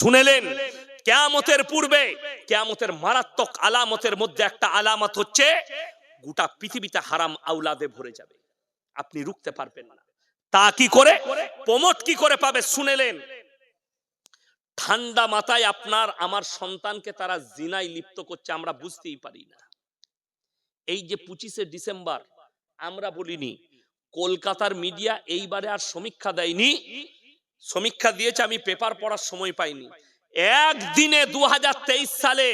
শুনেলেন কিয়ামতের পূর্বে কিয়ামতের মারাত্মক আলামতের মধ্যে একটা আলামত হচ্ছে গোটা পৃথিবীতে হারাম আওলাদে ভরে যাবে, আপনি রুখতে পারবেন না। তা কি করে, প্রমোট কি করে পাবে? শুনেলেন ঠান্ডা মাথায় আপনার আমার সন্তানকে তারা জিনায় লিপ্ত করছে, আমরা বুঝতেই পারি না। এই যে 25শে ডিসেম্বর আমরা বলিনি, কলকাতার মিডিয়া এইবারে আর সমীক্ষা দেয়নি, সমীক্ষা দিয়েছে আমি পেপার পড়ার সময় পাইনি। একদিনে 2023 সালে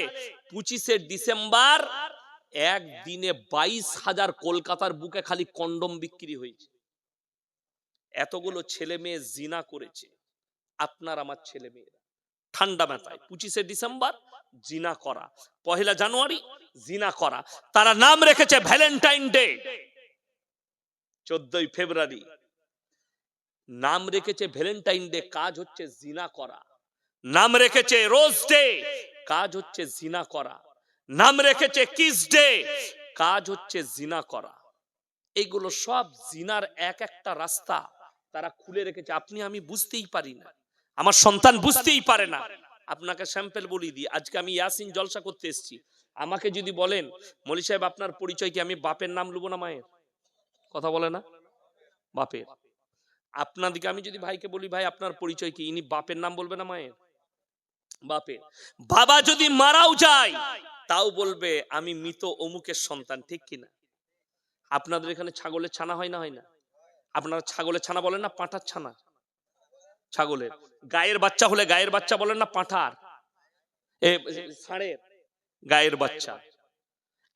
25শে ডিসেম্বর একদিনে 22,000 কলকাতার বুকে খালি কন্ডম বিক্রি হয়েছে। এতগুলো ছেলে মেয়ে জিনা করেছে, আপনার আমার ছেলে মেয়েরা ঠান্ডা মাথায় 25শে ডিসেম্বর জিনা করা, 1 জানুয়ারি জিনা করা, তারা নাম রেখেছে ভ্যালেন্টাইন ডে। 14 ফেব্রুয়ারি নাম রেখেছে ভ্যালেন্টাইন ডে, কাজ হচ্ছে জিনা করা। নাম রেখেছে রোজ ডে, কাজ হচ্ছে জিনা করা। নাম রেখেছে কিস ডে, কাজ হচ্ছে জিনা করা। এইগুলো সব জিনার এক একটা রাস্তা তারা খুলে রেখেছে, আপনি আমি বুঝতেই পারি না, আমার সন্তান বুঝতেই পারে না। আপনাকে স্যাম্পল বলি দিই, আজকে আমি ইয়াসিন জলসা করতে এসেছি, আমাকে যদি বলেন মৌলী সাহেব আপনার পরিচয় কি, আমি বাপের নাম লুবো না মায়ের? কথা বলে না, বাপের। আপনাদিকে আমি যদি ভাইকে বলি ভাই আপনার পরিচয় কি, ইনি বাপের নাম বলবে না মায়ের? বাপের। বাবা যদি মারাও যায় তাও বলবে আমি মৃত অমুকের সন্তান, ঠিক কিনা? আপনাদের এখানে ছাগলের ছানা হয় না, হয় না? আপনারা ছাগলের ছানা বলেন না পাঁঠার ছানা? ছাগলের গায়ের বাচ্চা হলে গায়ের বাচ্চা বলেন না পাঁঠার, ষাঁড়ের গায়ের বাচ্চা।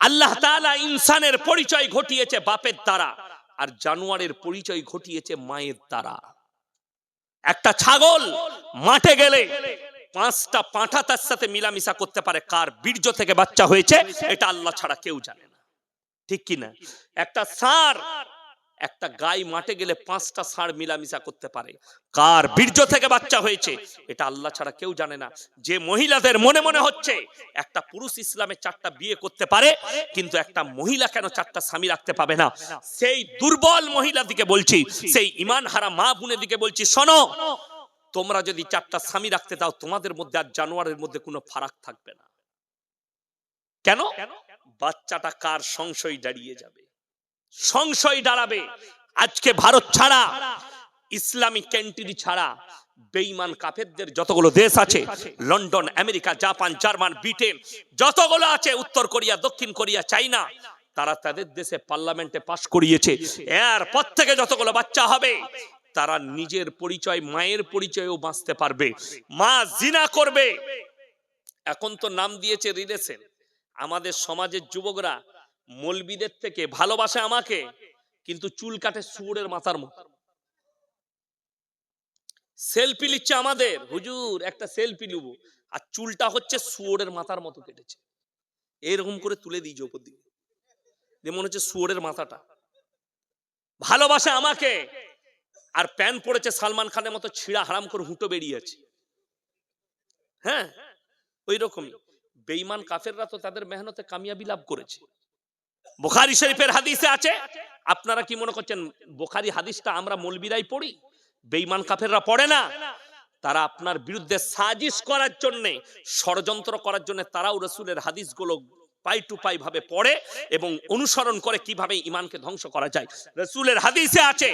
আল্লাহ তাআলা ইনসানের পরিচয় ঘটিয়েছে বাপের দ্বারা, আর জানোয়ারের পরিচয় ঘটিয়েছে মায়ের দ্বারা। একটা ছাগল মাঠে গেলে 5টা পাঁঠা তার সাথে মিলামিশা করতে পারে, কার বীর্য থেকে বাচ্চা হয়েছে এটা আল্লাহ ছাড়া কেউ জানে না, ঠিক কিনা? একটা ষাঁড়, একটা গাই মাঠে গেলে 5টা ষাঁড় মিলামিশা করতে পারে, কার বীর্য থেকে বাচ্চা হয়েছে এটা আল্লাহ ছাড়া কেউ জানে না। যে মহিলাদের মনে মনে হচ্ছে একটা পুরুষ ইসলামে 4টা বিয়ে করতে পারে, কিন্তু একটা মহিলা কেন 4টা স্বামী রাখতে পাবে না, সেই দুর্বল মহিলা দিকে বলছি, সেই ঈমান হারা মা বোনের দিকে বলছি, শোনো, তোমরা যদি 4টা স্বামী রাখতে দাও তোমাদের মধ্যে আর জানোয়ারের মধ্যে কোনো ফারাক থাকবে না। কেন? বাচ্চাটা কার সংশয় দাঁড়িয়ে যাবে, সংশয় দাঁড়াবে। আজকে ভারত ছাড়া, ইসলামিক কান্ট্রি ছাড়া বেঈমান কাফেরদের যতগুলো দেশ আছে, London, America, Japan, German, Britain যতগুলো আছে, উত্তর কোরিয়া, দক্ষিণ কোরিয়া, চাইনা, তারা তাদের দেশে পার্লামেন্টে পাশ করিয়েছে, এরপর থেকে যতগুলো বাচ্চা হবে তারা নিজের পরিচয়, মায়ের পরিচয়ও বাঁচতে পারবে। মা জিনা করবে, এখন তো নাম দিয়েছে রিলেশন। আমাদের সমাজের যুবকরা মৌলবীদের থেকে ভালোবাসে আমাকে, কিন্তু চুল কাটে শুয়োরের মাথার মতো। সেলফি নিচ্ছে আমাদের, হুজুর একটা সেলফি নেব, আর চুলটা হচ্ছে শুয়োরের মাথার মতো কেটেছে, এরকম করে তুলে দিয়েছে উপর দিকে, যেমন হচ্ছে শুয়োরের মাথাটা। ভালোবাসে আমাকে, আর প্যান্ট পরেছে সালমান খানের মতো ছিঁড়া, হারাম করে হুঁটো বেরিয়েছে। হ্যাঁ, ওই রকমই বেঈমান কাফেররা তো তাদের মেহনতে কামিয়াবি লাভ করেছে। বুখারী শরীফের হাদিসে আছে, আপনারা কি মনে করছেন বুখারী হাদিসটা আমরা মৌলবীরাই পড়ি? বেঈমান কাফেররা পড়ে না। তারা আপনার বিরুদ্ধে সাজিশ করার জন্য, ষড়যন্ত্র করার জন্য তারাও রাসূলের হাদিসগুলো পাই টু পাই ভাবে পড়ে এবং অনুসরণ করে কিভাবে ঈমানকে ধ্বংস করা যায়। রাসূলের হাদিসে আছে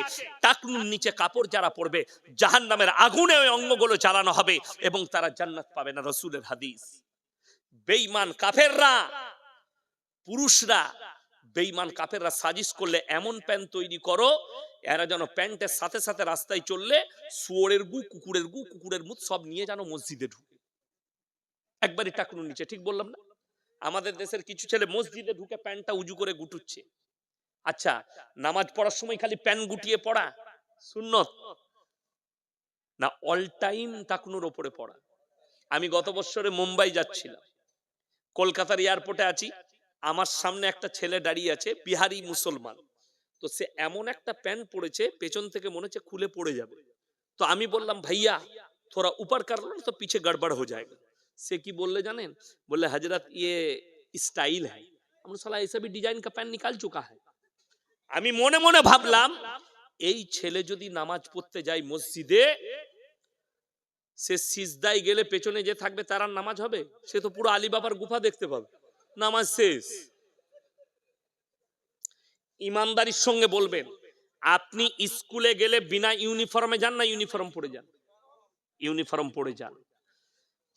টাকনুর নিচে কাপড় যারা পরবে জাহান্নামের আগুনে ওই অঙ্গগুলো জ্বালানো হবে এবং তারা জান্নাত পাবে না, রাসূলের হাদিস। বেঈমান কাফেররা, পুরুষরা, বেঈমান কাফেররা সাজিশ করলে এমন প্যান্ট তৈরি করো, এরা যেন প্যান্টের সাথে সাথে রাস্তায় চললে শুয়োরের গু, কুকুরের মুত সব নিয়ে যেন মসজিদে ঢুকে, একবারই টাকনুর নিচে। ঠিক বললাম না? আমাদের দেশের কিছু ছেলে মসজিদে ঢুকে প্যান্টটা উজু করে গুটুচ্ছে। আচ্ছা, নামাজ পড়ার সময় খালি প্যান্ট গুটিয়ে পড়া সুন্নত না, অল টাইম টাকনুর ওপরে পড়া? আমি গত বছরে মুম্বাই যাচ্ছিলাম, কলকাতার এয়ারপোর্টে আছি, আমার সামনে একটা ছেলে দাঁড়িয়ে আছে, বিহারি মুসলমান। তো সে এমন একটা প্যান্ট পরেছে পেছন থেকে মনে হচ্ছে খুলে পড়ে যাবে। তো আমি বললাম ভাইয়া থোড়া উপর কর লো তো পিছে গড়বড় হয়ে যাবে। সে কি বললে জানেন? বললে হযরত ये স্টাইল है। আমরা সালা ऐसा भी डिजाइन का पैंट निकाल चुका है। আমি মনে মনে ভাবলাম এই ছেলে যদি নামাজ পড়তে যায় মসজিদে, সে সিজদায় গেলে পেছনে যে থাকবে তার আর নামাজ হবে? সে তো পুরো আলী বাবার গুফা দেখতে পাবে, নামাজ শেষ। ইমানদারির সঙ্গে বলবেন, আপনি স্কুলে গেলে বিনা ইউনিফর্মে যান না ইউনিফর্ম পরে যান? ইউনিফর্ম পরে যান।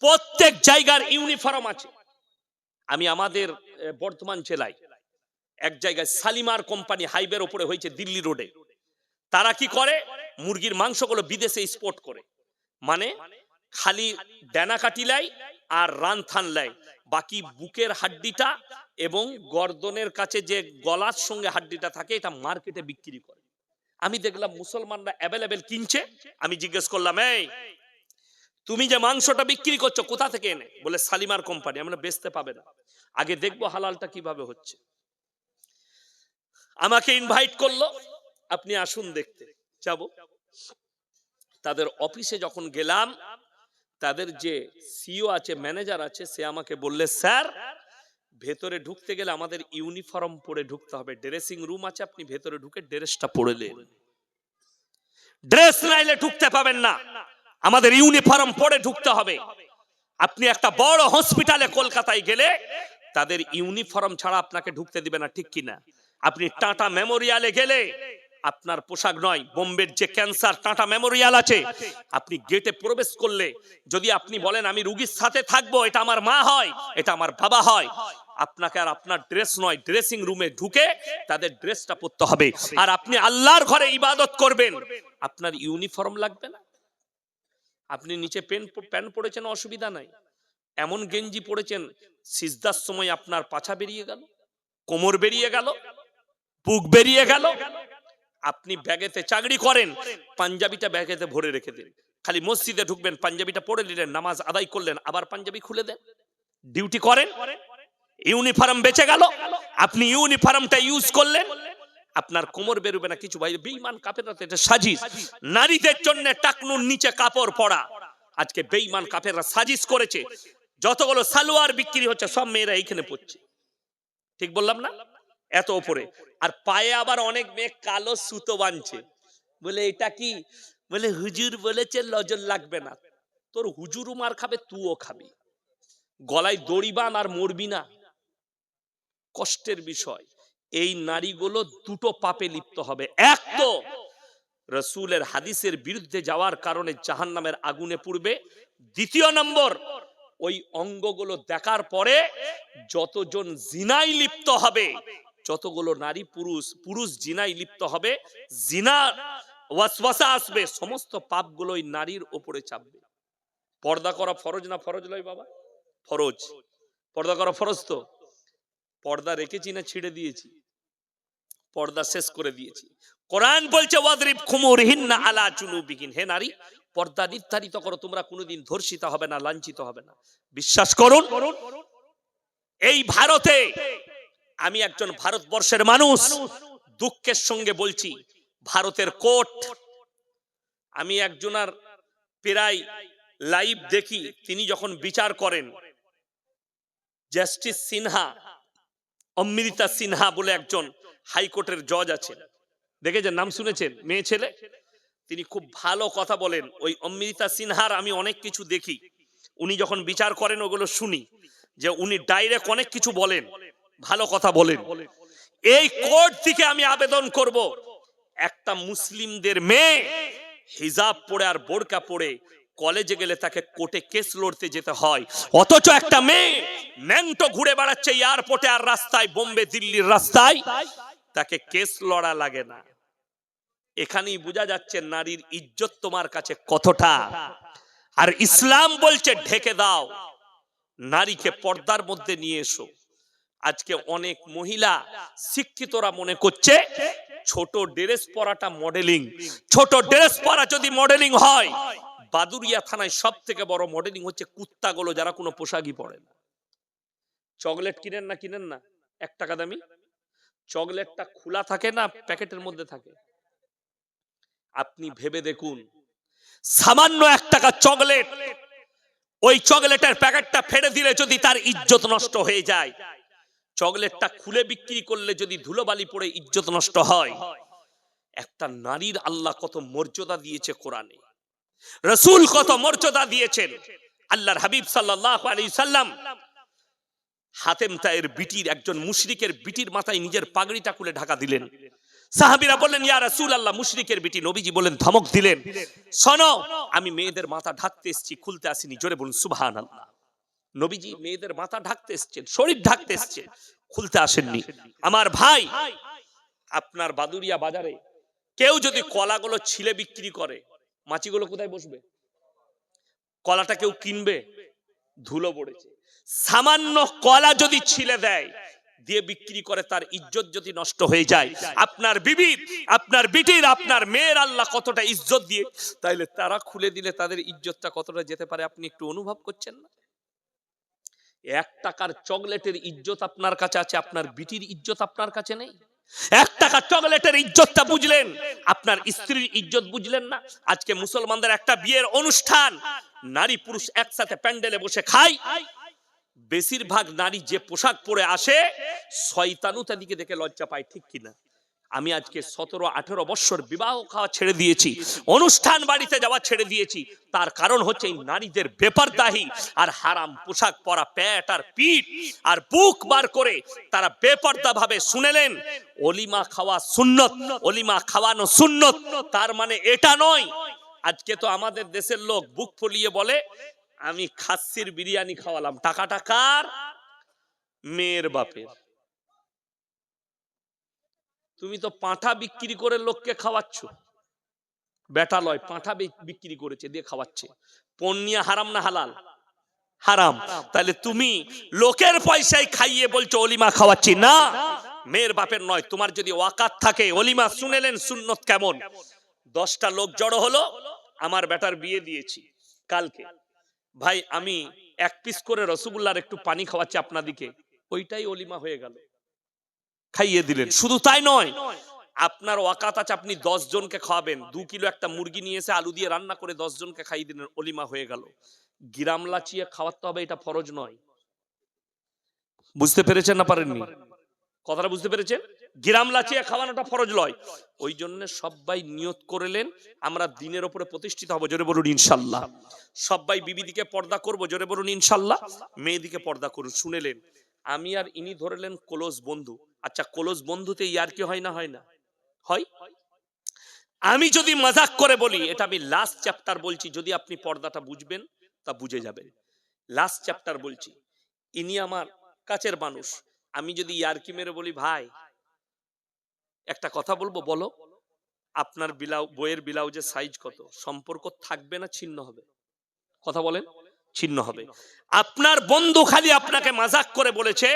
প্রত্যেক জায়গার ইউনিফর্ম আছে। আমি আমাদের বর্ধমান জেলায় এক জায়গায় শালিমার কোম্পানি হাইওয়ের উপরে হয়েছে, দিল্লি রোডে। তারা কি করে, মুরগির মাংসগুলো বিদেশে এক্সপোর্ট করে, মানে খালি ডানা কাটি লাই আর রান থান লাই, বাকি বুকের হাড্ডিটা এবং গর্দনের কাছে যে গলার সঙ্গে হাড্ডিটা থাকে এটা মার্কেটে বিক্রি করে। আমি দেখলাম মুসলমানরা অ্যাভেলেবেল কিনছে। আমি জিজ্ঞেস করলাম, এই তুমি যে মাংসটা বিক্রি করছো কোথা থেকে এনে? বলে শালিমার কোম্পানি। আমরা বেচতে পাবে না, আগে দেখবো হালালটা কিভাবে হচ্ছে। আমাকে ইনভাইট করলো, আপনি আসুন দেখতে। যাব। তাদের অফিসে যখন গেলাম, তাদের যে সিইও আছে, ম্যানেজার আছে, সে আমাকে বললে, স্যার ভেতরে ঢুকতে গেলে আমাদের ইউনিফর্ম পরে ঢুকতে হবে, ড্রেসিং রুম আছে, আপনি ভেতরে ঢুকে ড্রেসটা পরে নেন, ড্রেস নাইলে ঢুকতে পাবেন না, আমাদের ইউনিফর্ম পরে ঢুকতে হবে। আপনি একটা বড় হসপিটালে কলকাতায় গেলে তাদের ইউনিফর্ম ছাড়া আপনাকে ঢুকতে দিবে না, ঠিক কিনা? আপনি টাটা মেমোরিয়ালে গেলে আপনার পোশাক নয়, বোম্বের যে ক্যান্সার টাটা মেমোরিয়াল আছে, আপনি গেটে প্রবেশ করলে যদি আপনি বলেন আমি রুগীর সাথে থাকবো, এটা আমার মা হয়, এটা আমার বাবা হয়, আপনাকে আর আপনার ড্রেস নয়, ড্রেসিং রুমে ঢুকে তাদের ড্রেসটা পরতে হবে। আর আপনি আল্লাহর ঘরে ইবাদত করবেন, আপনার ইউনিফর্ম লাগবে না। আপনি নিচে প্যান্ট পরেছেন, অসুবিধা নাই, এমন গেঞ্জি পরেছেন সিজদার সময় আপনার পাছা বেরিয়ে গেল, কোমর বেরিয়ে গেল, বুক বেরিয়ে গেল। আপনি ব্যাগেতে চাকরি করেন, পাঞ্জাবিটা ব্যাগেতে ভরে রেখে দিন, খালি মসজিদে ঢুকবেন, পাঞ্জাবিটা পরে নিলেন, নামাজ আদায় করলেন, আবার পাঞ্জাবি খুলে দেন, ডিউটি করেন, ইউনিফর্ম বেঁচে গেল। আপনি ইউনিফর্মটা ইউজ করলেন, আপনার কোমর বেরোবে না কিছু। ভাই বেঈমান কাফেররা এটা সাজিশ, নারীদের জন্য টাকনুর নিচে কাপড় পরা, আজকে বেঈমান কাফেররা সাজিশ করেছে। যতগুলো সালোয়ার বিক্রি হচ্ছে সব মেয়েরা এইখানে পড়ছে, ঠিক বললাম না? এত উপরে। আর পায়ে আবার অনেক মেয়ে কালো সুতো বাঁধছে, বলে এটা কি? বলে হুজুর বলেছে নজর লাগবে না। তোর হুজুরও মার খাবে, তুইও খাবি। গলায় দড়ি বাঁধ আর মরবি না, কষ্টের বিষয়। এই নারীগুলো দুটো পাপে লিপ্ত হবে। এক তো রাসূলের হাদিসের বিরুদ্ধে যাওয়ার কারণে জাহান্নামের আগুনে পুড়বে। দ্বিতীয় নম্বর, ওই অঙ্গগুলো দেখার পরে যতজন জিনায় লিপ্ত হবে, যতগুলো নারী পুরুষ জিনায় লিপ্ত হবে, জিনা ওয়াসওয়াসা আসবে, সমস্ত পাপগুলো ওই নারীর উপরে চাপবে। পর্দা করা ফরজ না ফরজ নয় বাবা? ফরজ। পর্দা করা ফরজ তো। পর্দা রেখেছি না ছিঁড়ে দিয়েছি? পর্দা শেষ করে দিয়েছি। কোরআন বলছে ওয়াদরিব খুমুরহিন্না আলা জুনুবিহিন, হে নারী পর্দা নির্ধারিত করো, তোমরা কোনোদিন ধর্ষিত হবে না, লাঞ্ছিত হবে না। বিশ্বাস করুন, এই ভারতে, আমি একজন ভারতবর্ষের মানুষ, দুঃখের সঙ্গে বলছি, ভারতের কোর্ট, আমি একজনার প্রায় লাইভ দেখি, তিনি যখন বিচার করেন, জাস্টিস সিনহা, অমৃতা সিনহা বলে একজন হাইকোর্টের জজ আছেন, দেখেছেন, নাম শুনেছেন, মেয়ে ছেলে, তিনি খুব ভালো কথা বলেন। ওই অমৃতা সিনহার আমি অনেক কিছু দেখি, উনি যখন বিচার করেন ওগুলো শুনি, যে উনি ডাইরেক্ট অনেক কিছু বলেন, ভালো কথা বলেন। এই কোর্ট থেকে আমি আবেদন করব, একটা মুসলিমদের মেয়ে হিজাব পরে আর বোরকা পরে কলেজে গেলে তাকে কোর্টে কেস লড়তে যেতে হয়, অথচ একটা মেয়ে ম্যাংটো ঘুরে বেড়াচ্ছে এয়ারপোর্টে আর রাস্তায়, বোম্বে দিল্লির রাস্তায়, তাকে কেস লড়া লাগে না। এখানেই বোঝা যাচ্ছে নারীর ইজ্জত তোমার কাছে কতটা। আর ইসলাম বলছে ঢেকে দাও, নারীকে পর্দার মধ্যে নিয়ে এসো। আজকে অনেক মহিলা শিক্ষিতরা মনে করছে ছোট ড্রেস পরাটা মডেলিং। ছোট ড্রেস পরা যদি মডেলিং হয়, বাদুরিয়া থানায় সব থেকে বড় মডেলিং হচ্ছে কুত্তাগুলো, যারা কোনো পোশাকই পরে না। চকলেট কিনেন না, কিনেন না 1 টাকা দামি চকলেটটা খোলা থাকে না, প্যাকেটের মধ্যে থাকে। আপনি ভেবে দেখুন, সামান্য 1 টাকা চকলেট, ওই চকলেটের প্যাকেটটা ফেলে দিলে যদি তার ইজ্জত নষ্ট হয়ে যায়, চকলেটটা খুলে বিক্রি করলে যদি ধুলোবালি পড়ে ইজ্জত নষ্ট হয়, একটা নারীর আল্লাহ কত মর্যাদা দিয়েছে কোরআনে। রাসূল কত মর্যাদা দিয়েছেন। আল্লাহর হাবিব সাল্লাল্লাহু আলাইহি সাল্লাম হাতেম তায়ের বিটির একজন মুশরিকের বিটির মাথায় নিজের পাগড়িটা খুলে ঢাকা দিলেন। সাহাবীরা বললেন ইয়া রাসূলুল্লাহ, মুশরিকের বিটি। নবীজি বলেন, ধমক দিলেন, শোনো, আমি মেয়েদের মাথা ঢাকতে এসেছি, খুলতে আসিনি। জোরে বলুন সুবহানাল্লাহ। নবীজি মেয়েদের মাথা ঢাকতে এসেছেন, শরীর ঢাকতে এসেছেন, খুলতে আসেননি। আমার ভাই, আপনার বাদুরিয়া বাজারে কেউ যদি কলাগুলো ছিলে বিক্রি করে, মাছিগুলো কোথায় বসবে? কলাটা কেউ কিনবে? ধুলো পড়েছে। সামান্য কলা যদি ছিলে দেয়, দিয়ে বিক্রি করে, তার ইজ্জত যদি নষ্ট হয়ে যায়, আপনার বিবির, আপনার বিটির, আপনার মেয়ের আল্লাহ কতটা ইজ্জত দিয়ে, তাইলে তারা খুলে দিলে তাদের ইজ্জতটা কতটা যেতে পারে আপনি একটু অনুভব করছেন না? 1 টাকার চকলেটের ইজ্জত আপনার কাছে আছে, আপনার বিটির ইজ্জত আপনার কাছে নেই। 1 টাকা চকলেটের ইজ্জতটা বুঝলেন, আপনার স্ত্রীর ইজ্জত বুঝলেন না। আজকে মুসলমানদের একটা বিয়ের অনুষ্ঠান, নারী পুরুষ একসাথে প্যান্ডেলে বসে খায়। বেশিরভাগ নারী যে পোশাক পরে আসে, শয়তানও তাদেরকে দেখে লজ্জা পায়, ঠিক কিনা? আমি আজকে 17-18 বছর বিবাহ খাওয়া ছেড়ে দিয়েছি, অনুষ্ঠান বাড়িতে যাওয়া ছেড়ে দিয়েছি। তার কারণ হচ্ছে এই নারীদের বেপরদাহি আর হারাম পোশাক পরা, পেট আর পিঠ আর বুক বার করে তারা বেপরদা ভাবে শুনেলেন অলিমা খাওয়া সুন্নত, অলিমা খাওয়ানো সুন্নত। তার মানে এটা নয়। আজকে তো আমাদের দেশের লোক বুক ফুলিয়ে বলে আমি খাসির বিরিয়ানি খাওয়ালাম, টাকাটা কার? মেয়ের বাপের। তুমি তো পাঁঠা বিক্রি করে লোককে খাওয়াচ্ছ। বেটা লয়, পাঁঠা বিক্রি করেছে, দিয়ে খাওয়াচ্ছে। পণ্যিয়া হারাম না হালাল? হারাম। তাহলে তুমি লোকের পয়সায় খাইয়ে বলছো অলিমা খাওয়াচ্ছি না, মেয়ের বাপের নয়। তোমার যদি ওয়াকাত থাকে, অলিমা শুনেলেন সুন্নত কেমন, 10টা লোক জড়ো হলো, আমার বেটার বিয়ে দিয়েছি কালকে, ভাই আমি 1 পিস করে রসুলুল্লাহর একটু পানি খাওয়াচ্ছি আপনাদিকে, ওইটাই অলিমা হয়ে গেল, খাইয়ে দিলেন। শুধু তাই নয়, আপনার ওয়াকাত আছে, আপনি 10 জনকে খাওয়াবেন, 2 কিলো একটা মুরগি নিয়ে এসে আলু দিয়ে রান্না করে 10 জনকে খাইয়ে দিলেন, অলিমা হয়ে গেল। গ্রাম লাচিয়ে খাওয়াতে হবে, এটা ফরজ নয়। বুঝতে পেরেছেন না পারেননি? কথাটা বুঝতে পেরেছেন? গ্রাম লাচিয়ে খাওয়ানোটা ফরজ নয়। ওই জন্য সবাই নিয়ত করলেন আমরা দিনের উপরে প্রতিষ্ঠিত হব, জোরে বলুন ইনশাআল্লাহ। সবাই বিবি দিকে পর্দা করব, জোরে বলুন ইনশাআল্লাহ। মেয়ে দিকে পর্দা করুন। শুনেলেন, আমি আর ইনি ধরলেন ক্লোজ বন্ধু। আচ্ছা, ক্লোজ বন্ধুতে ইয়ার কি হয় না? হয় না? হয়। আমি যদি মজাক করে বলি, এটা আমি লাস্ট চ্যাপ্টার বলছি, যদি আপনি পর্দাটা বুঝবেন তা বুঝে যাবেন। লাস্ট চ্যাপ্টার বলছি, ইনি আমার কাছের মানুষ। আমি যদি ইয়ারকি মেরে বলি, ভাই একটা কথা বলবো, বলো, আপনার বইয়ের ব্লাউজের সাইজ কত? সম্পর্ক থাকবে না ছিন্ন হবে? কথা বলেন, ছিন্ন হবে। আপনার বন্ধু খালি আপনাকে মজাক করে বলেছে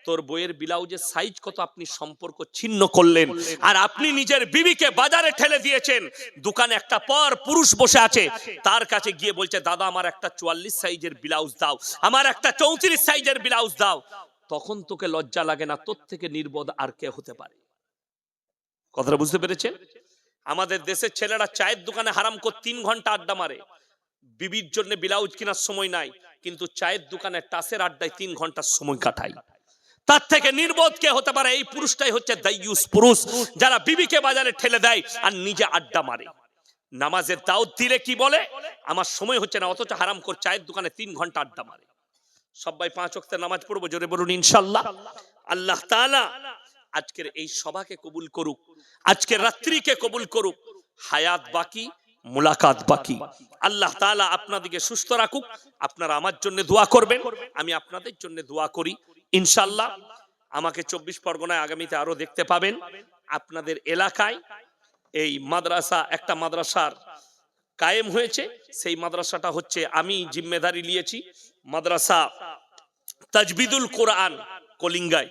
তোর বইয়ের ব্লাউজের সাইজ কত, আপনি সম্পর্ক ছিন্ন করলেন। আর আপনি নিজের বিবিকে বাজারে ঠেলে দিয়েছেন, দোকানে একটা পর পুরুষ বসে আছে, তার কাছে গিয়ে বলছে দাদা আমার একটা 44 সাইজের ব্লাউজ দাও, আমার একটা 34 সাইজের ব্লাউজ দাও। তখন তোকে লজ্জা লাগে না? তোর থেকে নির্বোধ আর কে হতে পারে? কথাটা বুঝতে পেরেছেন? আমাদের দেশের ছেলেরা চায়ের দোকানে হারাম করে 3 ঘন্টা আড্ডা মারে, বিবির জন্য ব্লাউজ কেনার সময় নাই, কিন্তু চায়ের দোকানে টাসের আড্ডায় 3 ঘন্টা সময় কাটায়। তার থেকে নির্বোধ কে হতে পারে? এই পুরুষটাই হচ্ছে দাইয়ুস পুরুষ, যারা বিবিকে বাজারে ঠেলে দেয় আর নিজে আড্ডা মারে। নামাজের দাওয়াত দিলে কি বলে, আমার সময় হচ্ছে না, অথচ হারাম করে চায়ের দোকানে 3 ঘন্টা আড্ডা মারে। সবাই 5 ওয়াক্তের নামাজ পড়বো, জোরে বলুন ইনশাআল্লাহ। আল্লাহ তাআলা আজকের এই সভাকে কবুল করুক, আজকের রাত্রিকে কবুল করুক। হায়াত বাকি, মুলাকাত বাকি। আল্লাহ তাআলা আপনাদেরকে সুস্থ রাখুক। আপনারা আমার জন্য দোয়া করবেন, আমি আপনাদের জন্য দোয়া করি ইনশাআল্লাহ। আমাকে 24 পরগনায় আগামীতে আরো দেখতে পাবেন। আপনাদের এলাকায় এই মাদ্রাসা, একটা মাদ্রাসার কায়েম হয়েছে, সেই মাদ্রাসাটা হচ্ছে আমি জিম্মেদারি নিয়েছি, মাদ্রাসা তাজবিদুল কোরআন কলিঙ্গায়।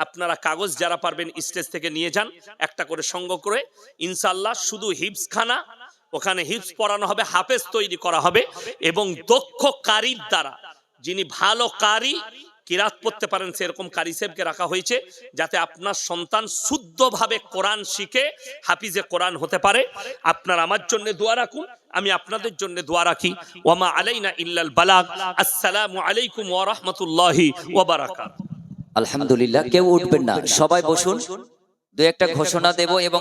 আপনারা কাগজ যারা পারবেন স্টেজ থেকে নিয়ে যান, একটা করে সংগ্রহ করে ইনশাআল্লাহ। শুধু হিফজ খানা, ওখানে হিফজ পড়ানো হবে, হাফেজ তৈরি করা হবে, এবং দক্ষ কারির দ্বারা, যিনি ভালো কারি, কিরাত পড়তে পারেন, সেরকম কারি সাহেবকে রাখা হয়েছে, যাতে আপনার সন্তান শুদ্ধভাবে কোরআন শিখে হাফিজে কোরআন হতে পারে। আপনারা আমার জন্য দোয়া রাখুন, আমি আপনাদের জন্য দোয়া রাখি। ওয়ামা আলাইনা ইল্লাল বালাগ। আসসালামু আলাইকুম ওয়া রাহমাতুল্লাহি ওয়া বারাকাতুহু। আলহামদুলিল্লাহ, কেউ উঠবেন না, সবাই বসুন। 2 একটা ঘোষণা দেব এবং